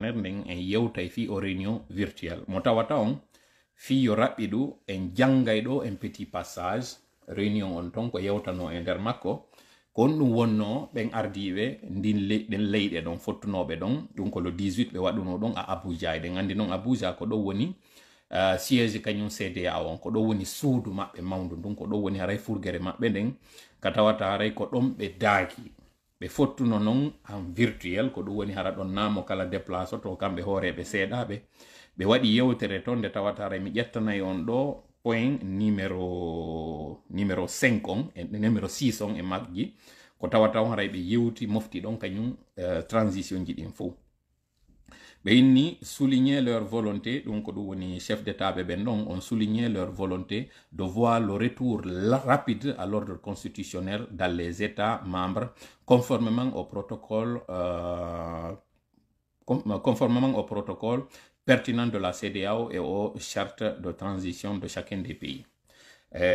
nden en yewtay fi o réunion virtuelle mo tawata on fi yo raɓɓiɗu en jangay ɗo en petit passage réunion on ton ko yewtano e nder makko kon ɗum wonno ɓen ardiɓe ɗen leyɗe ɗon fottunoɓe ɗon ɗum ko le 18 ɓe waɗuno ɗon a Abuja eɗen andi noon Abuja ko ɗo woni siège kañum CEDEAO on ko ɗo woni suudu maɓɓe mawndu ɗum ko ɗo woni haray furgere maɓɓe nden ka tawata haray ko ɗon ɓe daaki ɓe fottuno noon en virtuel ko ɗum woni hara ɗon namo kala déplace to kamɓe hooreɓe seeɗaɓe ɓe waɗi yewtere toon nde tawata haray mi ƴettanayi on ɗo point numéro 5 on numéro 6 on e maggi ko tawata on haray ɓe yewti mofti ɗon kañum transition ji ɗin fof ɓe inni souligner leur volonté donc ɗum woni chef d'état ɓe ɓen ɗon on souligner leur volonté de voir le retour rapide à l'ordre constitutionnel dans les états membres conformément au protocole pertinent de la CEDEAO et aux chartes de transition de chacun des pays.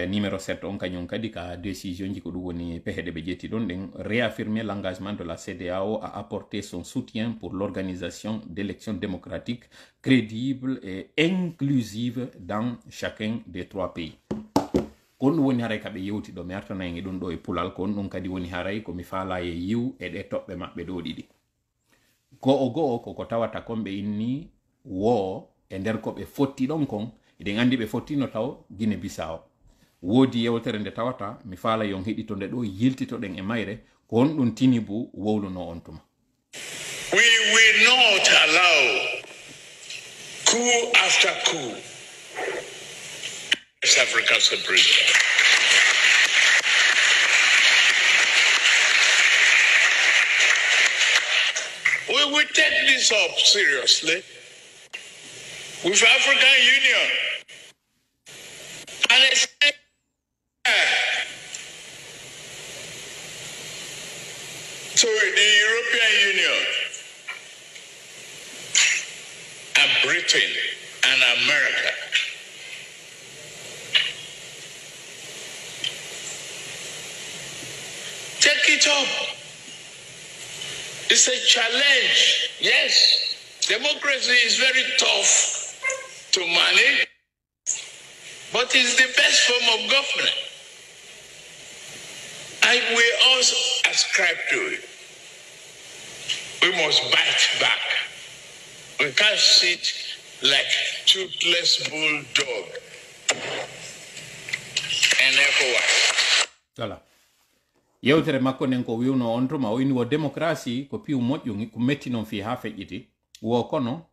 Numéro 7 on kañum kadi ka décision ji ko ɗum woni peheɗe ɓe ƴetti ɗon ɗen réaffirmer l'engagement de la CEDEAO à apporter son soutien pour l'organisation d'élections démocratiques crédibles et inclusives dans chacun des 3 pays. Kon ɗum woni haray kaɓe yewti ɗo mi artanayi ɗum ɗo e pulal kon ɗum kadi woni haray komi faala e yiw e ɗe toɓɓe maɓɓe ɗo ɗiɗi go'o koko tawata kon ɓe inni wo e nder ko ɓe fotti ɗon kon eɗen andi ɓe fottino taw Guinée Bissau woodi yewtere nde tawata mi faala yon heɗito nde ɗo yiltitoɗen e mayre ko on ɗum Tinubu wowluno on tuma. We will not allow coup after coup West Africa separation. We will take this up seriously with African Union and it's to the European Union and Britain and America. Take it up. It's a challenge. Yes, democracy is very tough to manage, but it's the best form of government. And we also ascribe to it. We must bite back. We can't sit like toothless bulldog and ECOWAS. Voilà. Yewtere makko nden ko wiwno on tuma o inni wo démocratie ko piiw moƴƴu ko metti noon fi ha feƴƴiti wo kono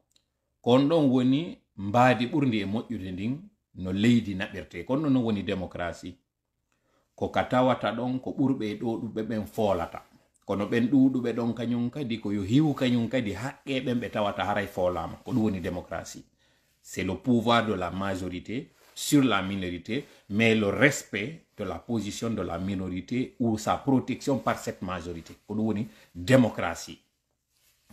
kon ɗon woni mbaadi ɓurdi e moƴƴude ndin no leydi naɓirte kono non woni démocratie ko ka tawata ɗon ko ɓurɓe ɗuɓɓe ɓen foolata kono ɓen ɗuɗuɓe ɗon kañum kadi ko yo hiwu kañum kadi haqqe ɓen ɓe tawata haray foolama ko ɗum woni démocratie c'est le pouvoir de la majorité sur la minorité mais le respect de la position de la minorité ou sa protection par cette majorité ko ɗum woni démocratie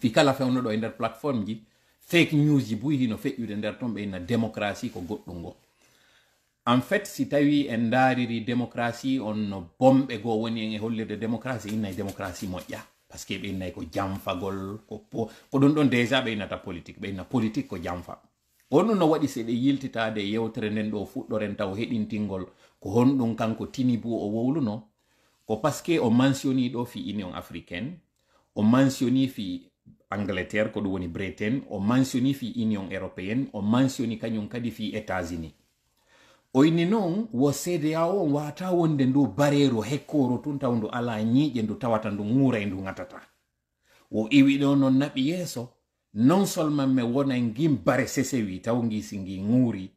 fi kala fewno ɗo e nder plateforme ji fake news ji buy hino feƴƴude nder ton ɓe inna démocratie ko goɗɗum ngo en fait si tawi en daariri démocratie on no bomɓe goo woni en e hollirde démocratie innayi démocratie moƴƴa par ce que ɓe innayi ko jamfagol ko ɗum ɗon déjà ɓe innata politique ɓe inna politique ko jamfa on ɗum no waɗi seɗe yiltitade yewtere nden ɗo fuɗɗoren taw heɗintingol ko honɗum kanko Tinubu o wowluno ko par ce que o mensioni ɗo fi Union africaine o mensioni fi Angleterre ko ɗum woni Britain o mensioni fi Union européenne o mensioni kañum kadi fi États-Unis o inni noon wo CEDEAO on wata wonde ndu bareero hekkoro tun taw ndu ala ñiiƴe ndu tawata ndu ŋuura e ndu ŋatata o iwi ɗo noon naɓi yeeso non seulement me wona ngim bare sesewi taw ngi si ngi ŋuuri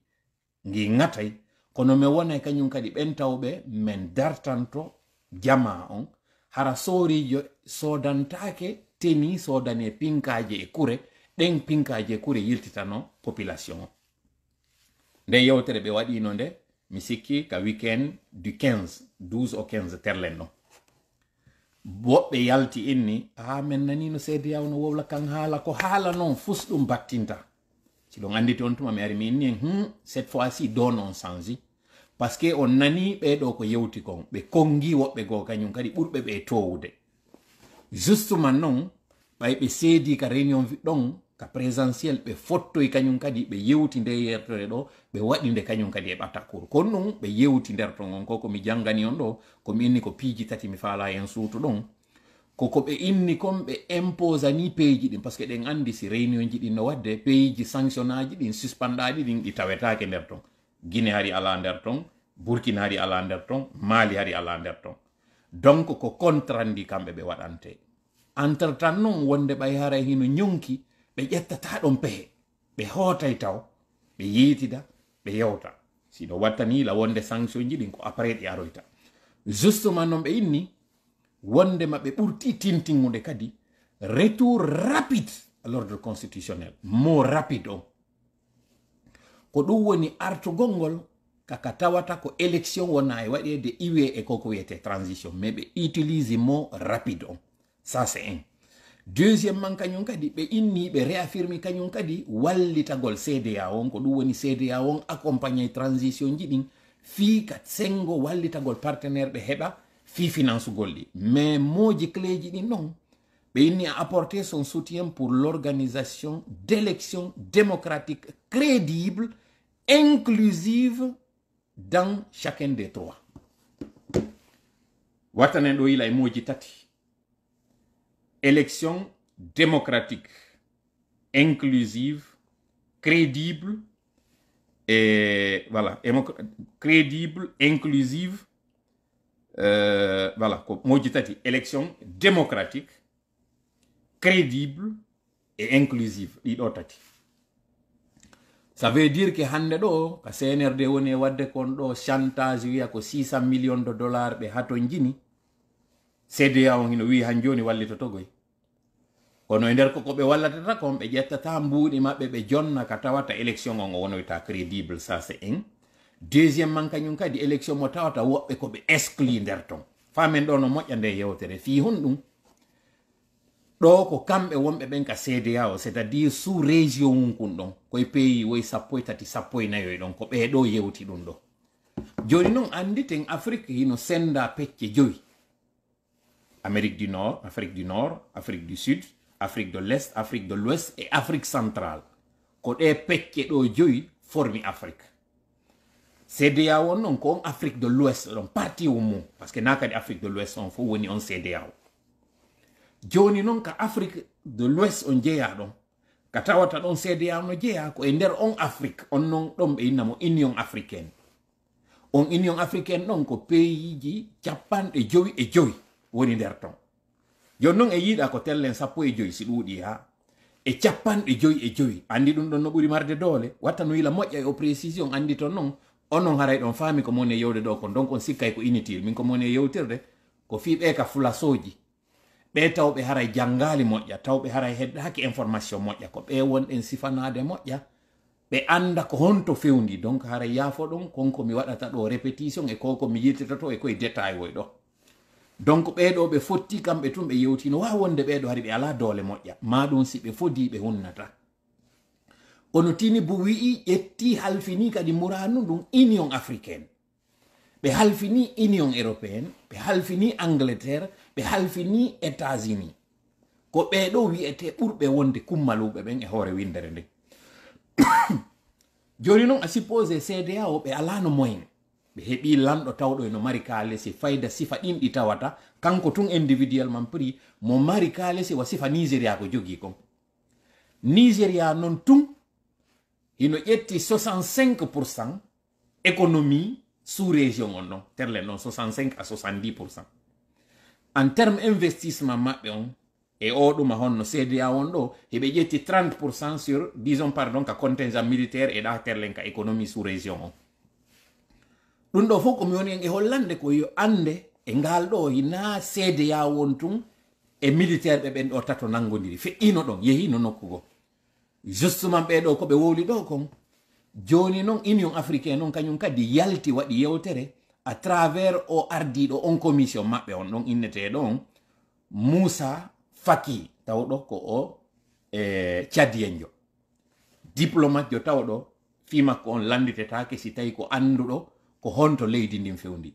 ngi ŋatay kono me wona kañum kadi ɓen tawɓe men dartanto jama on hara soorijo sodantake teni sodane pinkaje e kure ɗen pinkaje e kure yiltitano population o nde yewtere ɓe waɗino nde mi sikki ka weekend du 12 au 15 terlen ɗon woɓɓe yalti inni men nanino CEDEAO no wowla kan haala ko haala noon fusɗum battinta si ɗon anditi on tuma mi ari mi inni en cette fois ci don on change par ce que on nani ɓeɗo ko yewti kon ɓe kongi woɓɓe goo kañum kadi ɓurɓe ɓe towude justement noon ɓay ɓe seedi ka réunion ɗon ka présentiel ɓe fottoy kañum kadi ɓe yewti nde yertere ɗo ɓe waɗi nde kañum kadi e ɓattakour kono non ɓe yewti nder ton on ko komi jangani on ɗo komi inni ko piiji tati mi faala hen suutu ɗon koko ɓe inni kon ɓe imposani peeji ɗin par ce que ɗen andi si réunion ji ɗin no wadde peeji sanction aji ɗin suspendaji ɗin ɗi tawetake nder ton Guinée hari ala nder ton Burkina hari ala nder ton Mali hari ala nder ton donc ko contrandi kamɓe ɓe waɗante entre temps non wonde ɓay haray hino ñonki ɓe ƴettata ɗon pehe ɓe hootay taw ɓe yiitida ɓe yewta siɗo wattani la wonde sanction ji ɗin ko après ɗi aroyta justement noon ɓe inni wondema ɓe ɓurti tintingude kadi retour rapide à l'ordre constitutionnel mo rapide o ko ɗum woni artugol ngol kaka tawata ko élection wona e waɗede iwe e koko wiyete transition mais ɓe utilise mo rapide on ça c'est un deuxièmement kañum kadi ɓe inni ɓe réaffirmi kañum kadi wallitagol CDA on ko ɗum woni CDA on accompagné transition ji ɗin fii ka sengo wallitagol partenaire ɓe heɓa fii finance gol ɗi mais moji cléji ɗin non ɓe inni a apporter son soutien pour l'organisation d'élections démocratiques crédibles inclusives dans chacun des trois wattanen ɗo yila e moji tati élection démocratique inclusive crédible et voilà crédible inclusive voilà ko moji tati élection démocratique crédible et inclusive ɗiɗo tati ça veut dire que hande ɗo ka CNRD woni e wadde kon ɗo chantage wiya ko 600 millions de dollars ɓe haton jini CDA on hino wi han joni wallitotogoy kono e nder koko ɓe wallatata kon ɓe ƴettata mbuuɗi maɓɓe ɓe jonna ka tawata élection on o wonoyta crédible ça c'est un deuxièmement kañum kadi élection mo tawata woɓɓe ko ɓe exclue nder ton famen ɗo no moƴƴa nde yewtere fi hon ɗum ɗo ko kamɓe wonɓe ɓen ka CDA o c'est à dire sous région unkun ɗon koye pays woy 13-14 ɗon ko ɓeeɗo yewti ɗum ɗo joni noon anditen Afrique hino senda pecce 5 Amérique du Nord, Afrique du Nord, Afrique du Sud, Afrique de l'Est, Afrique de l'Ouest et Afrique centrale. Ko ɗe pecce ɗo 5 formi Afrique. CDA on non ko on Afrique de l'Ouest ɗon parti o mum parce que nakadi Afrique de l'Ouest on fof woni on CDA o. Joni non ka Afrique de l'Ouest on jeeya ɗon ka tawata ɗon CDA no jeeya ko e nder on Afrique on non ɗon ɓe innamo Union africaine. On Union africaine ɗon ko pays ji 55 woni nder ton joni noon e yiiɗa ko tellen 15 si ɗuuɗi ha e 55 andi ɗum ɗon no ɓuri marde doole watta no yila moƴƴa e o précision andi ton noon onon haray ɗon faami ko moni e yewde ɗo kon donc on sikkay ko inutile min ko moni e yewtirde ko fii ɓe ka fulasoji ɓe tawɓe haray jangali moƴƴa tawɓe haray heddaki information moƴƴa ko ɓe wonɗen sifanade moƴƴa ɓe anda ko honto fewndi donc haray yaafo ɗon konko mi waɗata ɗo répétition e koko mi yirtita to e koye détail woy ɗo donc ɓeɗo ɓe fotti kamɓe tun ɓe yewtino wawa wonde ɓeɗo hari ɓe ala doole moƴƴa maɗum si ɓe fodi ɓe hunnata ono tini bu wi'i ƴetti halfini kadi muranu ɗum Union africaine ɓe halfini Union européenne ɓe halfini Angleterre ɓe halfini États-Unis ko ɓeɗo wi'ete ɓurɓe wonde kummaluɓe ɓen e hoore windere nde joni noon a suppose CDA o ɓe alano moyen ɓe heɓi lanɗo tawɗo eno mari kaalesi fayda sifa ɗin ɗi tawata kanko tun individuellement prix mo mari kaalesi wa sifa Nigéria ko jogi kon Nigéria non tun hino ƴetti 65% économie sous région on non terle non 65 à 70% en terme investissement maɓɓe on e o ɗuma honno CDA on ɗo heɓe ƴetti 30% sur disons pardon ka contingent militaire e ɗa terlen ka économie sous région on ɗum ɗo fof komi woni en e hollande ko yo ande e ngal ɗo hina CDA won tun e militaire ɓe ɓen ɗo tato nangodiri feƴƴino ɗon yehino nokkugo justement ɓeɗo ko ɓe wowli ɗo kon joni noon Union africaine on kañum kadi yalti waɗi yewtere à travers o ardiɗo on commission maɓɓe on ɗon inneteɗo on Moussa Faki tawɗo ko o Tchadienjo diplomate jo tawɗo fi makko on landitetake si tawi ko anduɗo ko honto leydi ndin fewndi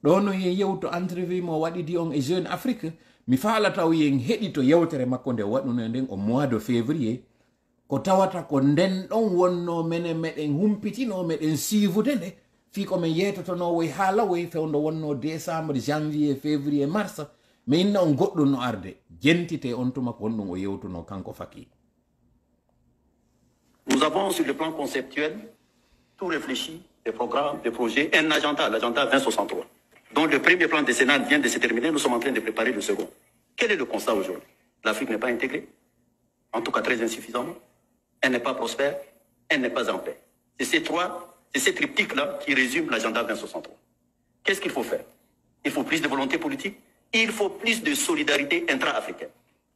ɗo no yen yewto entrevue mo waɗidi on e Jeune Afrique mi faala taw yen heɗi to yewtere makko nde waɗuno nden o mois de février ko tawata ko nden ɗon wonno menen meɗen humpitino meɗen siivude nde fi ko min yeytotono woy haala woy fewndo wonno décembre janvier février mars mais inna on goɗɗum no arde jentite on tuma ko wonɗum o yewtuno kanko Faki. Nous avons sur le plan conceptuel tout réfléchi, des programmes, des projets, un agenda, l'agenda 2063, dont le premier plan décennal vient de se terminer, nous sommes en train de préparer le second. Quel est le constat aujourd'hui? L'Afrique n'est pas intégrée, en tout cas très insuffisamment, elle n'est pas prospère, elle n'est pas en paix. C'est ces triptyques-là qui résument l'agenda 2063. Qu'est-ce qu'il faut faire? Il faut plus de volonté politique, il faut plus de solidarité intra-africaine.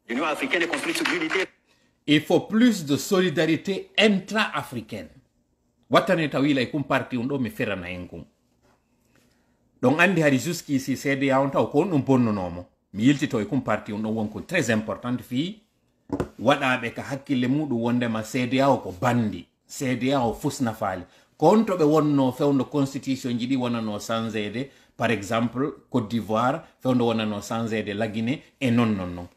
L'Union africaine est construite sur l'unité. Il faut plus de solidarité intra-africaine. Watane tawila ikum parti undo mi ferana engum. Donc andi hari jusqu'ici CEDEAO on taw ko on bonnonomo. Mi yiltito ikum parti undo wonko très importante fi waɗaɓe ka hakkille muɗum wondema CEDEAO ko bandi. CEDEAO fusna faali. Kon to ɓe wonno fewndo constitution ji ɗi wonano sansede, par exemple Côte d'Ivoire fewndo wonano sansede la Guinée et non.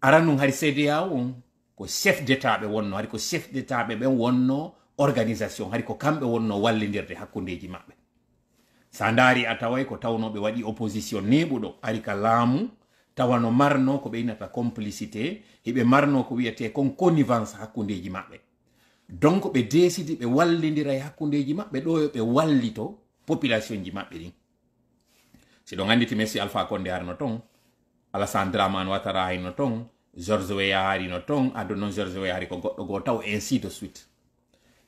Aranum hari CEDEAO on ko chef d'état ɓe wonno, hari ko chef d'état ɓe wonno organisation, hari ko kamɓe wonno wallidirde hakkundeji maɓɓe. Sa ndaari a taway ko tawnoɓe waɗi opposition neɓuɗo ari ka laamu tawano marno ko ɓe innata complicité, hiɓe marno ko wiyete kon connivence hakkundeji maɓɓe. Donc ɓe décidi ɓe wallidira e hakkundeji maɓɓe ɗo yo ɓe wallito population ji maɓɓe ɗin. Siɗon anditi Messi Alpha Condé arno ton, Alassane Dramane Ouattara hayno ton, George Weah harino ton, ado non George Weah hari ko goɗɗo go taw, ainsi de suite.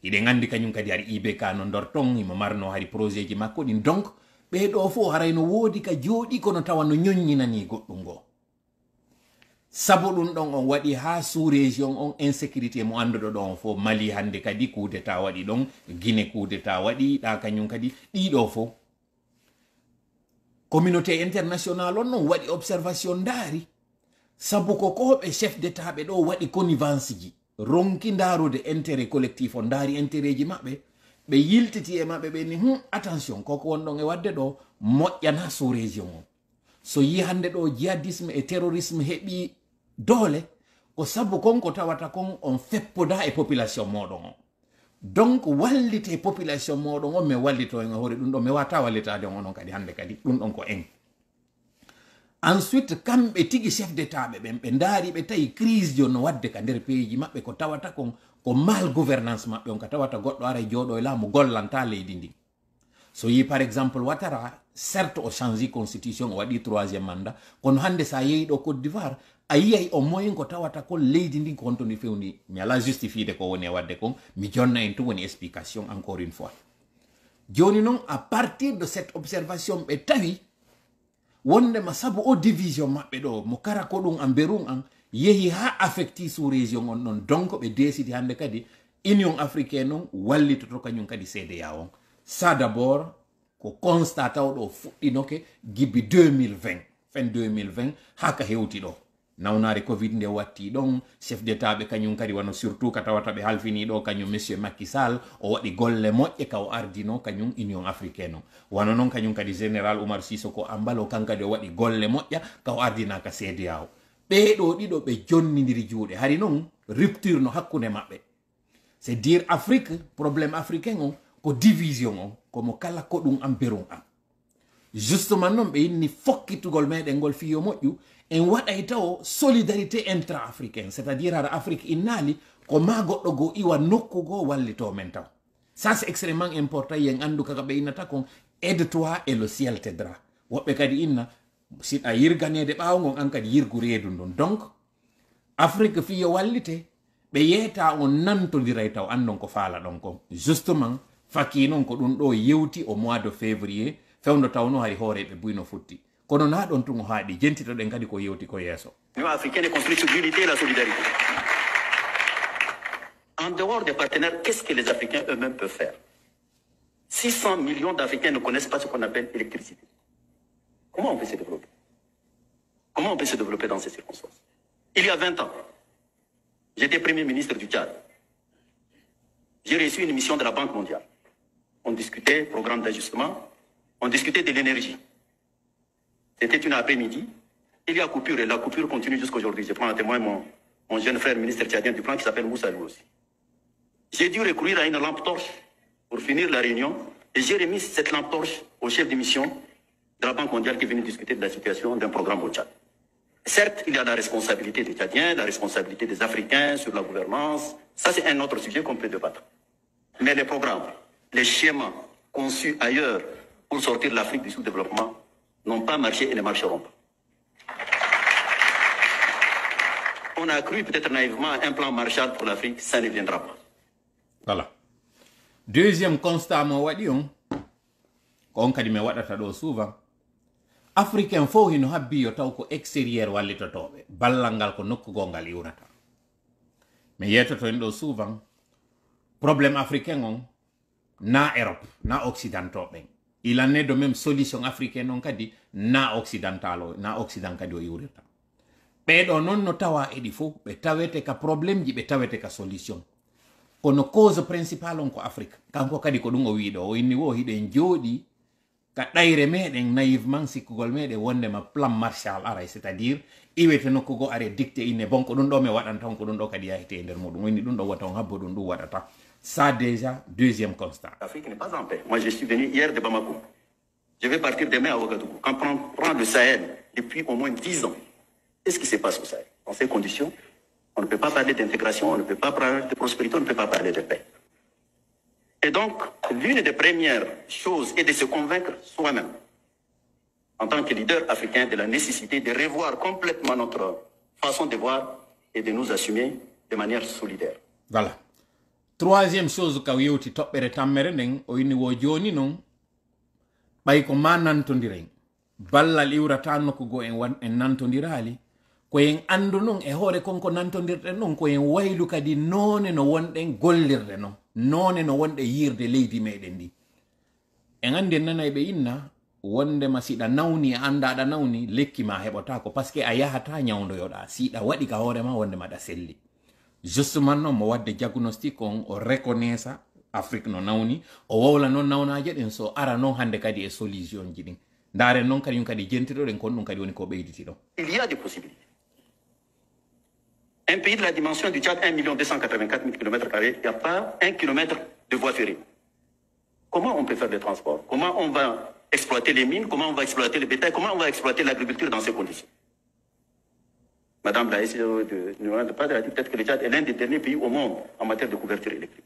Iɗen andi kañum kadi hari IBK no ndor ton, himo marno hari projet ji makko ɗin. Donc ɓeɗo fo harayno woodi ka jooɗi kono tawa no ñoññinani goɗɗum go. Sabu ɗum ɗon on waɗi ha sous région on insécurité mo anduɗo ɗon fo, Mali hande kadi coup d'état waɗi ɗon, Guinée coup d'état waɗi ɗa kañum kadi ɗiɗo fo. Communauté internationale on non waɗi observation ndaari sabu ko koɓe chef d'état ɓe ɗo waɗi connivence ji ronki ndarude intérêt collectif o, ndaari intérêt ji maɓɓe, ɓe yiltiti e maɓɓe ɓe ni attention koko wonɗon e wadde ɗo moƴƴana sous région o. So yi hande ɗo djihadisme et terrorisme heɓi doole ko sabu konko tawata kon on feppoda e population moɗon o. Donc wallite population moɗon on mi wallito en hoore ɗum ɗon mi wata wallitade onon kadi hande kadi ɗum ɗon ko en. Ensuite kamɓe tigi chef d'état ɓe ɓe ndaari ɓe tawi crise jo no wadde ka nder pays ji maɓɓe ko tawata kon ko mal gouvernance maɓɓe on ka tawata goɗɗo ara jooɗo e laamu gollanta leydi ndi. So yi par exemple Ouattara certes o changi constitution o waɗi 3e mandat kono hande sa yeeyi ɗo Côte d'Ivoire a yiyay au moyen ko tawata kon leydi ndi ko honto ndi fewndi mi ala justifiede ko woni e wadde kon mi jonna en tum woni explication encore une fois. Joni non à partir de cette observation ɓe tawi wondema sabu o division maɓɓe ɗo mo kara ko ɗum an berum an yehi ha affecti sous région on ɗon, donc ɓe décidi hande kadi Union africaine on wallitoto kañum kadi CEDEAO on. Ça d'abord ko constat tawɗo fuɗɗinoke gibbi 2020 fin 2020 haka hewti ɗo. Nawnare Covid nde watti ɗon chef d'état ɓe kañum kadi wano surtout ka tawata ɓe halfini ɗo kañum monsieur Macky Sall o waɗi golle moƴƴe ka o ardino kañum Union africaine o. Wano noon kañum kadi général Oumar Sissoko Ambalo kankadi o waɗi golle moƴƴa ka o ardina ka CEDEAO. Ɓeɗo ɗiɗo ɓe jonnidiri juuɗe hari noon rupture no hakkunde maɓɓe. C'est dire Afrique problème africain o ko division o komo kala ko ɗum am berum am. Justement noon ɓe yinni fokkitugol meɗen ngol fiyo moƴƴu en waɗay taw solidarité intra-africaine, c'est-à-dire ara Afrique innali ko ma goɗɗo go iwa nokku go wallito men taw. Ça c'est extrêmement important, yen andu kaka ɓe innata kon aide-toi et le ciel t'aidera. Woɓɓe kadi inna siɗa yirganede ɓawgon an kadi yirgu reedu ndon. Donc Afrique fiyo wallite ɓe yeeta on nantodiray taw andon ko faala ɗon kon. Justement Faki noon ko ɗum ɗo yewti au mois de février fewndo tawno hari hooreɓe buyno futti. Kono na ɗon tun o haaɗi jentitoɗen kadi ko yewti ko yeeso. L'Union africaine est construite sur l'unité et la solidarité. En dehors des partenaires, qu'est-ce que les Africains eux-mêmes peuvent faire? 600 millions d'Africains ne connaissent pas ce qu'on appelle l'électricité. Comment on peut se développer? Comment on peut se développer dans ces circonstances? Il y a 20 ans, j'étais Premier ministre du Tchad. J'ai reçu une mission de la Banque mondiale. On discutait programme d'ajustement, on discutait de l'énergie. C'était une après-midi. Il y a coupure et la coupure continue jusqu'à aujourd'hui. Je prends à témoin mon jeune frère ministre tchadien du plan qui s'appelle Moussa lui aussi. J'ai dû recourir à une lampe torche pour finir la réunion et j'ai remis cette lampe torche au chef de mission de la Banque mondiale qui est venu discuter de la situation d'un programme au Tchad. Certes, il y a la responsabilité des Tchadiens, la responsabilité des Africains sur la gouvernance. Ça, c'est un autre sujet qu'on peut débattre. Mais les programmes, les schémas conçus ailleurs pour sortir l'Afrique du sous-développement n'ont pas marché et ne marcheront pas. On a cru peut-être naïvement un plan Marshall pour l'Afrique, ça ne viendra pas. Voilà. Deuxième constat, mo waɗi on ko on kadi mi waɗata ɗo souvent africain fof hino habbi yo taw ko extérieur wallitotoɓe ballal ngal ko nokkugo ngal iwrata mi yetoto en ɗo souvent probléme africain on na Europe na occidentoɓen il en est de même solution africaine on kadi na occident kadi o iwrata ɓeɗo noon no tawa eɗi fof ɓe tawete ka probléme ji ɓe tawete ka solution kono cause principale on ko Afrique kanko kadi ko ɗum o wiɗo o inni wo hiɗen jooɗi ka ɗayre meɗen naïvement sikkugol meɗen wondema plan Marshall aray c'est à dire iwete nokkugo are dicté inne bon ko ɗum ɗo mi waɗan tan ko ɗum ɗo kadi yahete e nder muɗum o inni ɗum ɗo wata on habbo ɗum ɗum waɗata ça déjà deuxième constat. L'Afrique n'est pas en paix. Moi je suis venu hier de Bamako, je vais partir demain à Ouagadougou. Quand on prend le Sahel depuis au moins 10 ans, qu'est-ce qui se passe au Sahel? Dans ces conditions, on ne peut pas parler d'intégration, on ne peut pas parler de prospérité, on ne peut pas parler de paix. Et donc, l'une des premières choses est de se convaincre soi-même, en tant que leader africain, de la nécessité de revoir complètement notre façon de voir et de nous assumer de manière solidaire. Voilà. Troisième chose ka yewti toɓɓere tammere nden o inni wo joni noon ɓay ko ma nantodiren ballal iwrata nokkugo en nantodirali ko en andu non e hoore konko nantodirɗen non ko en waylu kadi none no wonɗen gollirde non none no wonɗe yirde leydi meɗen ndi en andi en nanay ɓe inna wondema siɗa nawni e anda aɗa nawni lekki ma heɓotako par ce que a yahata ñawdoyoɗa siɗa waɗi ka hoorema wondema aɗa selli justement non mo wadde diagnostic on o reconnaissa Afrique no nawni o wowla noon nawnaje ɗen so ara noon hande kadi e solution ji ɗin ndaren noon kadi kadi jentitoɗen kon ɗum kadi woni ko ɓeyditi ɗo. Il y a des possibilités. Un pays de la dimension du Tchad, 1 284 000 km², il n'y a pas 1 km de voie ferrée. Comment on peut faire des transports? Comment on va exploiter les mines? Comment on va exploiter le bétail? Comment on va exploiter l'agriculture dans ces conditions? Madame la SEO de pas a dit peut-être que le Tchad est l'un des derniers pays au monde en matière de couverture électrique.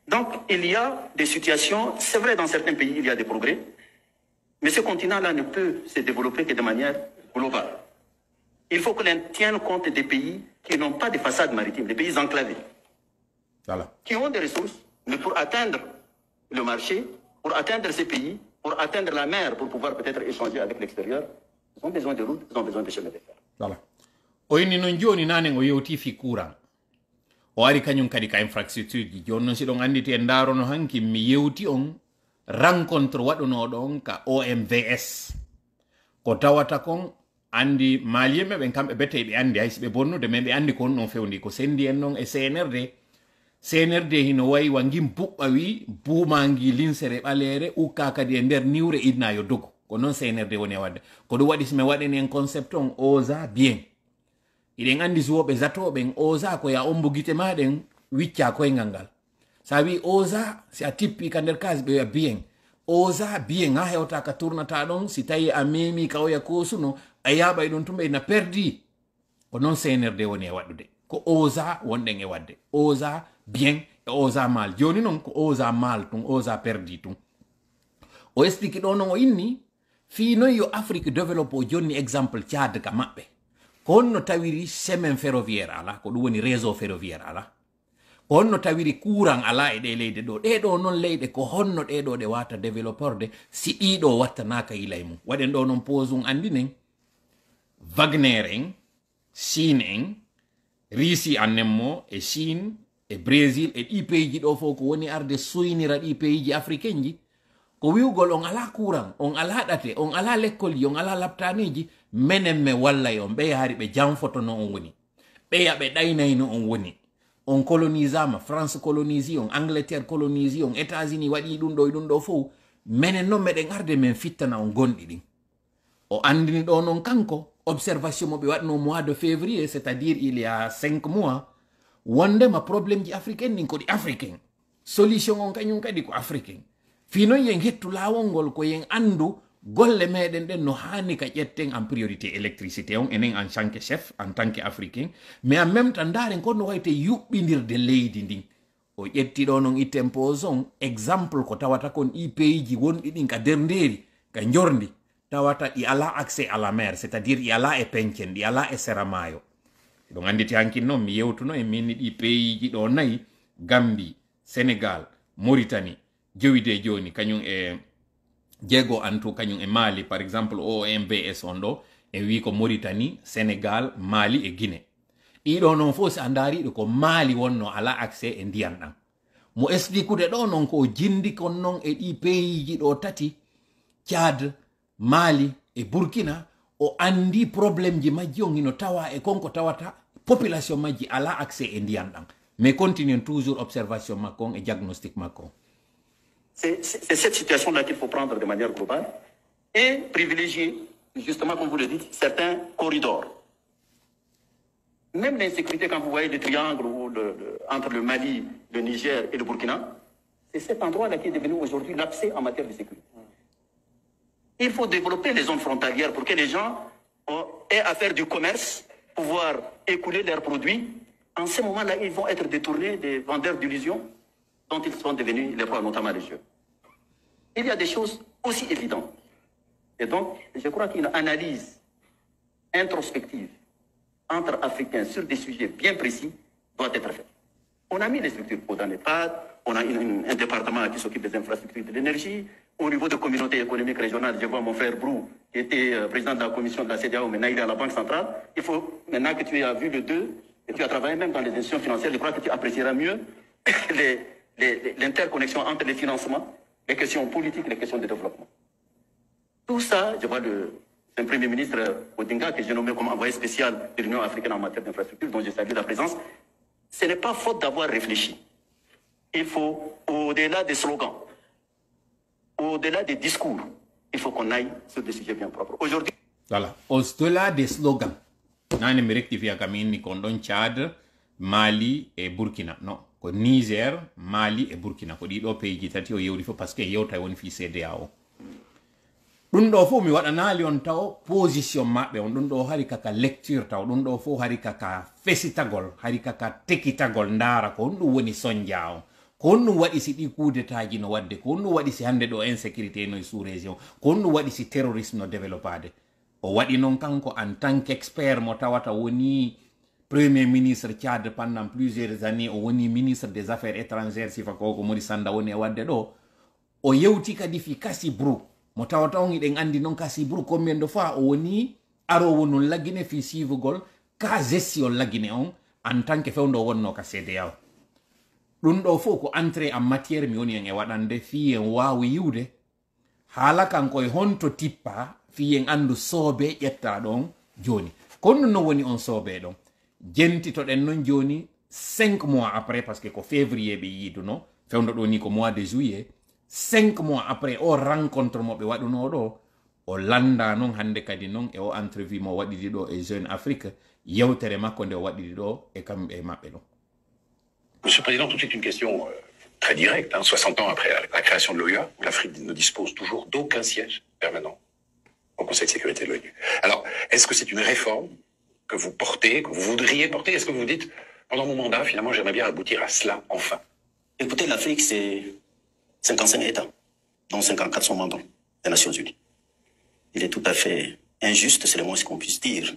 Donc, il y a des situations, c'est vrai, dans certains pays, il y a des progrès, mais ce continent-là ne peut se développer que de manière globale. Il faut que l'on tienne compte des pays qui n'ont pas de façade maritime, des pays enclavés, voilà, qui ont des ressources, mais pour atteindre le marché, pour atteindre ces pays, pour atteindre la mer, pour pouvoir peut-être échanger avec l'extérieur, ils ont besoin de routes, ils ont besoin de chemins de fer. Voilà. O inni non joni nanen o yewti fi courant o ari kañum kadi ka infrastructure ji joni noon siɗon anditi en darono hanki mi yewti on rencontre waɗunoɗo on ka OMVS ko tawata kon andi malien ɓe kamɓe bete ɓe andi haysi ɓe bonnude mais ɓe andi ko on ɗon fewndi ko sendi en noon e CNRD hino wayi wa gim buɓɓa wi buumangi linsere ɓalere ukka kadi e nder niwre idna yo dogo ko noon CNRD woni e wadde ko ɗum waɗi somi waɗani en concept on osa bien iɗen andi suwoɓe zatoɓen osa ko ya ombugite maɗen wicca koyngal ngal sa wi osa si a tippi ka nder kase ɓe wiya bien osa bien ha hewta ka tournata ɗon si tawi a memi ka oya kosuno a yaɓay ɗum tumɓe ina perdi ko noon CNRD woni e waɗude ko osa wonɗen e wadde osa bien e osa mal joni noon ko osa mal tun osa perdi tun o explique ɗo noon o inni fi noon yo Afrique développe o jonni exemple Tchad ka maɓɓe ko honno tawiri chemin ferroviaire ala ko ɗum woni réseau ferroviaire ala ko honno tawiri courant ala e ɗe leyɗe ɗo ɗeɗo noon leyɗe ko honno ɗeɗo ɗe wata développorde si ɗiɗo wattanaka yilay mum waɗen ɗo noon pose um andinen Wagner en Chine en Russie annenmo e Chine e Brésil e ɗi pays ji ɗo fof ko woni arde soynira ɗi pays ji africain ji ko wiwgol on ala courant on ala ɗate on ala lekkolji on ala laptaniji menen me wallay on ɓeya hari ɓe janfoto no on woni ɓeya ɓe ɗaynay no on woni on colonisama France colonisi on Angleterre colonisi on États-Unis waɗi ɗum ɗo e ɗum ɗo fof menen noon meɗen arde men fittana on gonɗi ɗin o andini ɗo noon kanko observation mo ɓe waɗno mois de février, c'est-à-dire il y a 5 mois, wondema problème ji africain ɗin ko ɗi africain, solution on kañum kadi ko africain. Fino yen hettu lawol ngol ko yen andu golle meɗen ɗen no hani ka ƴetten en priorité électricité on enen en tant que chef, en tant que africain, mais en même temps ndaren ko no wayte yuɓɓinirde leydi ndin. O ƴettiɗo non itten pose on exemple ko tawata kon i pays ji wonɗi ɗin ka nder nderi ka jorndi tawata ɗi ala accès à la mer, c'est-à-dire ɗi ala e pencen, ɗi ala e sera maayo. ɗum anditi hankin noon mi yewtuno e min ɗi pays ji ɗo nayi, Gambie, Sénégal, Mauritanie, jowide joni kañum e jeego antu kañum e Mali par exemple OMVS on ɗo e wi ko Mauritanie, Sénégal, Mali e Guinée. ɗiɗo noon fof si a ndaariɗo ko Mali wonno ala accès e ndiyam ɗam. Mo expliquude ɗo noon ko jindi kon noon e ɗi pays ji ɗo tati, Tchad, Mali e Burkina, o andi probléme ji majji on hino tawa e konko tawata population majji ala accès e ndiyam ɗam. Mais continuons toujours observation makko et diagnostic makko. C'est cette situation-là qu'il faut prendre de manière globale et privilégier, justement, comme vous le dites, certains corridors. Même l'insécurité, quand vous voyez le triangle entre le Mali, le Niger et le Burkina, c'est cet endroit-là qui est devenu aujourd'hui l'abcès en matière de sécurité. Il faut développer les zones frontalières pour que les gens aient à faire du commerce, pouvoir écouler leurs produits. En ce moment-là, ils vont être détournés des vendeurs d'illusions dont ils sont devenus les proies, notamment les jeux. Il y a des choses aussi évidentes. Et donc, je crois qu'une analyse introspective entre Africains sur des sujets bien précis doit être faite. On a mis les structures dans l'EPAD, on a un département qui s'occupe des infrastructures de l'énergie. Au niveau de communautés économiques régionales, je vois mon frère Brou, qui était président de la commission de la CEDEAO, maintenant il est à la Banque centrale. Il faut, maintenant que tu as vu le 2, et tu as travaillé même dans les institutions financières, je crois que tu apprécieras mieux l'interconnexion entre les financements, les questions politiques, les questions de développement. Tout ça, je vois un Premier ministre Odinga, que j'ai nommé comme envoyé spécial de l'Union africaine en matière d'infrastructure, dont j'ai salué la présence. Ce n'est pas faute d'avoir réfléchi. Il faut, au-delà des slogans, au-delà des discours, il faut qu'on aille sur des sujets bien propres. Aujourd'hui... Voilà, au-delà des slogans, nane mi rectifia kam inni kon ɗon Tchad, Mali et Burkina. Non, ko Niger, Mali et Burkina. Ko ɗiɗo pays ji tati o yewri fof par ce que yewta woni fi CEDEAO. ɗum ɗo fof mi waɗanali on taw position maɓɓe on ɗum ɗo hari kaka lecture taw ɗum ɗo fof hari kaka fesitagol hari kaka tekitagol ndaara ko honɗum woni sonja on ko honɗum waɗi si ɗi kudetaji no wadde ko honɗum waɗi si hande ɗo insécurité no e sous région ko honɗum waɗi si terrorisme no développade o waɗi noon kanko en tant qu'expert mo tawata woni premier ministre Tchad pendant plusieurs années o woni ministre des affaires étrangères sifa ko Modi Sanda woni e wadde ɗo o yewti kadi fi Kassi Brou mo tawata on iɗen andi noon Kassi Brou combien de fois o woni arowo non laggine fi suivugol ka gestion laggine on en tant que fewndo wonno ka CEDEAO ɗum ɗo fof ko entré en matière mi woni en e waɗande fi en wawi yiwde haala kanko e honto tippa fi en andu soobe ƴetta ɗon joni kono no woni on soobe ɗon jentitoɗen noon joni 5 mois après parce que ko février ɓe yiiduno fewndo ɗo ni ko mois de juillet 5 mois après o rencontre mo ɓe waɗuno ɗo o landa noon hande kadi noon e o entrevue mo waɗiɗi ɗo e Jeune Afrique yewtere makko nde o waɗiɗi ɗo e kamɓe e maɓɓe ɗo. Monsieur le Président, tout de suite une question très directe. 60 ans après la création de l'OUA, l'Afrique ne dispose toujours d'aucun siège permanent au Conseil de sécurité de l'ONU. Alors, est-ce que c'est une réforme que vous portez, que vous voudriez porter? Est-ce que vous vous dites, pendant mon mandat, finalement, j'aimerais bien aboutir à cela, enfin? Écoutez, l'Afrique, c'est 55 États, dont 54 sont membres des Nations Unies. Il est tout à fait injuste, c'est le moins qu'on puisse dire,